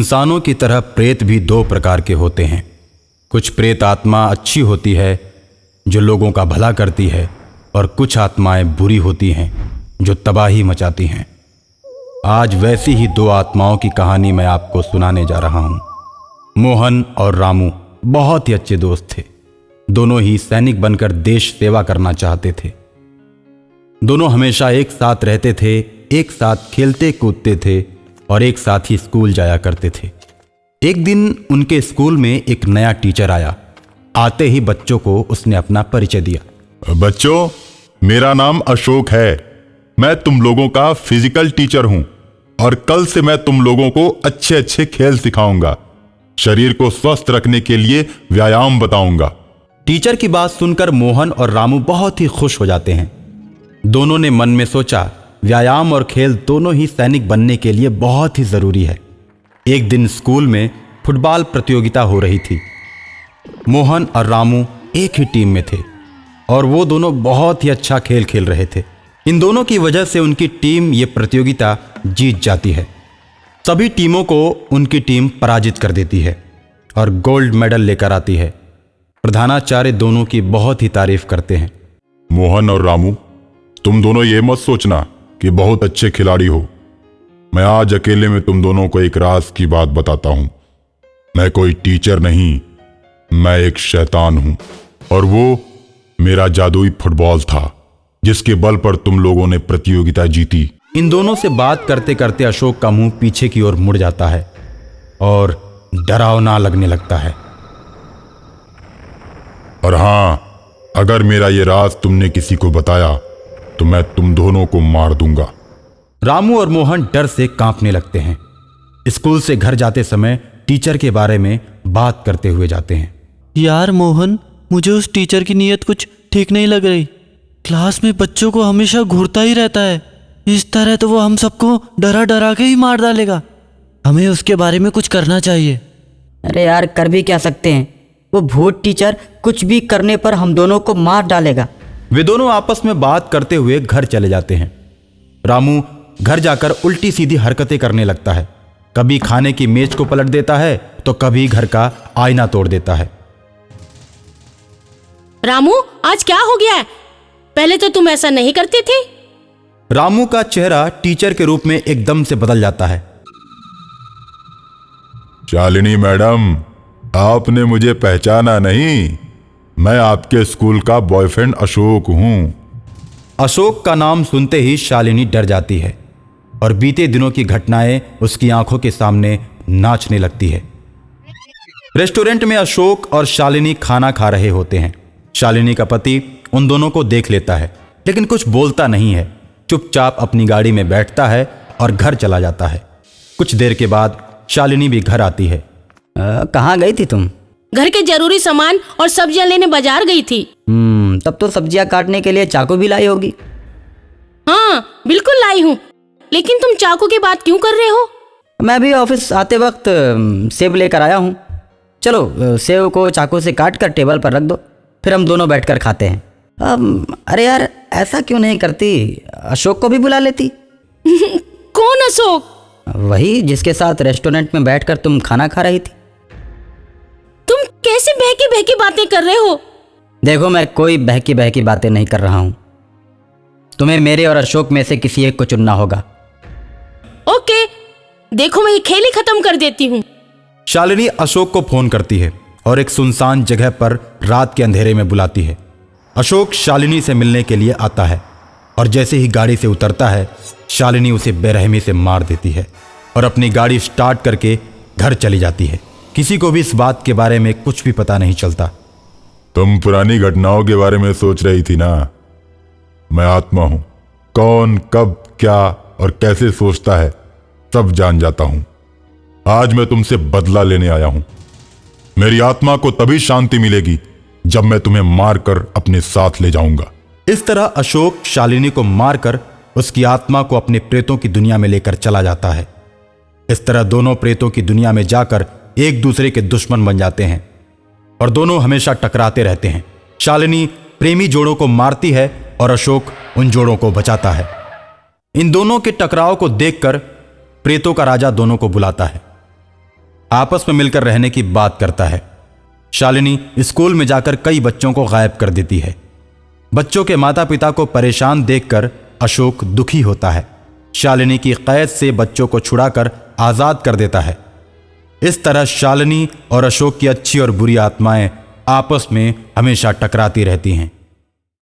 इंसानों की तरह प्रेत भी दो प्रकार के होते हैं। कुछ प्रेत आत्मा अच्छी होती है जो लोगों का भला करती है, और कुछ आत्माएं बुरी होती हैं जो तबाही मचाती हैं। आज वैसी ही दो आत्माओं की कहानी मैं आपको सुनाने जा रहा हूं। मोहन और रामू बहुत ही अच्छे दोस्त थे। दोनों ही सैनिक बनकर देश सेवा करना चाहते थे। दोनों हमेशा एक साथ रहते थे, एक साथ खेलते कूदते थे और एक साथ ही स्कूल जाया करते थे। एक दिन उनके स्कूल में एक नया टीचर आया। आते ही बच्चों को उसने अपना परिचय दिया। बच्चों, मेरा नाम अशोक है। मैं तुम लोगों का फिजिकल टीचर हूं और कल से मैं तुम लोगों को अच्छे अच्छे खेल सिखाऊंगा। शरीर को स्वस्थ रखने के लिए व्यायाम बताऊंगा। टीचर की बात सुनकर मोहन और रामू बहुत ही खुश हो जाते हैं। दोनों ने मन में सोचा, व्यायाम और खेल दोनों ही सैनिक बनने के लिए बहुत ही जरूरी है। एक दिन स्कूल में फुटबॉल प्रतियोगिता हो रही थी। मोहन और रामू एक ही टीम में थे और वो दोनों बहुत ही अच्छा खेल खेल रहे थे। इन दोनों की वजह से उनकी टीम ये प्रतियोगिता जीत जाती है। सभी टीमों को उनकी टीम पराजित कर देती है और गोल्ड मेडल लेकर आती है। प्रधानाचार्य दोनों की बहुत ही तारीफ करते हैं। मोहन और रामू, तुम दोनों ये मत सोचना कि बहुत अच्छे खिलाड़ी हो। मैं आज अकेले में तुम दोनों को एक राज की बात बताता हूं। मैं कोई टीचर नहीं, मैं एक शैतान हूं और वो मेरा जादुई फुटबॉल था जिसके बल पर तुम लोगों ने प्रतियोगिता जीती। इन दोनों से बात करते करते अशोक का मुंह पीछे की ओर मुड़ जाता है और डरावना लगने लगता है। और हां, अगर मेरा ये राज तुमने किसी को बताया तो मैं तुम दोनों को मार दूंगा। रामू और मोहन डर से कांपने लगते हैं। स्कूल से घर जाते समय टीचर के बारे में बात करते हुए जाते हैं। यार मोहन, मुझे उस टीचर की नीयत कुछ ठीक नहीं लग रही। क्लास में बच्चों को हमेशा घूरता ही रहता है। इस तरह तो वो हम सबको डरा डरा के ही मार डालेगा। हमें उसके बारे में कुछ करना चाहिए। अरे यार, कर भी क्या सकते हैं? वो भूत टीचर कुछ भी करने पर हम दोनों को मार डालेगा। वे दोनों आपस में बात करते हुए घर चले जाते हैं। रामू घर जाकर उल्टी सीधी हरकतें करने लगता है। कभी खाने की मेज को पलट देता है तो कभी घर का आईना तोड़ देता है। रामू, आज क्या हो गया है? पहले तो तुम ऐसा नहीं करते थे। रामू का चेहरा टीचर के रूप में एकदम से बदल जाता है। शालिनी मैडम, आपने मुझे पहचाना नहीं? मैं आपके स्कूल का बॉयफ्रेंड अशोक हूं। अशोक का नाम सुनते ही शालिनी डर जाती है और बीते दिनों की घटनाएं उसकी आंखों के सामने नाचने लगती है। रेस्टोरेंट में अशोक और शालिनी खाना खा रहे होते हैं। शालिनी का पति उन दोनों को देख लेता है लेकिन कुछ बोलता नहीं है। चुपचाप अपनी गाड़ी में बैठता है और घर चला जाता है। कुछ देर के बाद शालिनी भी घर आती है। कहाँ गई थी तुम? घर के जरूरी सामान और सब्जियां लेने बाजार गई थी। तब तो सब्जियां काटने के लिए चाकू भी लाई होगी। हाँ, बिल्कुल लाई हूँ। लेकिन तुम चाकू की बात क्यों कर रहे हो? मैं भी ऑफिस आते वक्त सेब लेकर आया हूँ। चलो, सेब को चाकू से काट कर टेबल पर रख दो, फिर हम दोनों बैठकर खाते हैं। अरे यार, ऐसा क्यों नहीं करती? अशोक को भी बुला लेती। कौन अशोक? वही जिसके साथ रेस्टोरेंट में बैठकर तुम खाना खा रही थी। तुम कैसी बहकी बहकी बातें कर रहे हो? देखो, मैं कोई बहकी बहकी बातें नहीं कर रहा हूँ। तुम्हें मेरे और अशोक में से किसी एक को चुनना होगा। ओके, देखो मैं ये खेल ही खत्म कर देती हूँ। शालिनी अशोक को फोन करती है और एक सुनसान जगह पर रात के अंधेरे में बुलाती है। अशोक शालिनी से मिलने के लिए आता है और जैसे ही गाड़ी से उतरता है, शालिनी उसे बेरहमी से मार देती है और अपनी गाड़ी स्टार्ट करके घर चली जाती है। किसी को भी इस बात के बारे में कुछ भी पता नहीं चलता। तुम पुरानी घटनाओं के बारे में सोच रही थी ना? मैं आत्मा हूं। कौन, कब, क्या और कैसे सोचता है सब जान जाता हूं। आज मैं तुमसे बदला लेने आया हूं। मेरी आत्मा को तभी शांति मिलेगी जब मैं तुम्हें मारकर अपने साथ ले जाऊंगा। इस तरह अशोक शालिनी को मारकर उसकी आत्मा को अपने प्रेतों की दुनिया में लेकर चला जाता है। इस तरह दोनों प्रेतों की दुनिया में जाकर एक दूसरे के दुश्मन बन जाते हैं और दोनों हमेशा टकराते रहते हैं। शालिनी प्रेमी जोड़ों को मारती है और अशोक उन जोड़ों को बचाता है। इन दोनों के टकराव को देखकर प्रेतों का राजा दोनों को बुलाता है आपस में मिलकर रहने की बात करता है। शालिनी स्कूल में जाकर कई बच्चों को गायब कर देती है। बच्चों के माता पिता को परेशान देखकर अशोक दुखी होता है। शालिनी की कैद से बच्चों को छुड़ाकर आजाद कर देता है। इस तरह शालिनी और अशोक की अच्छी और बुरी आत्माएं आपस में हमेशा टकराती रहती हैं।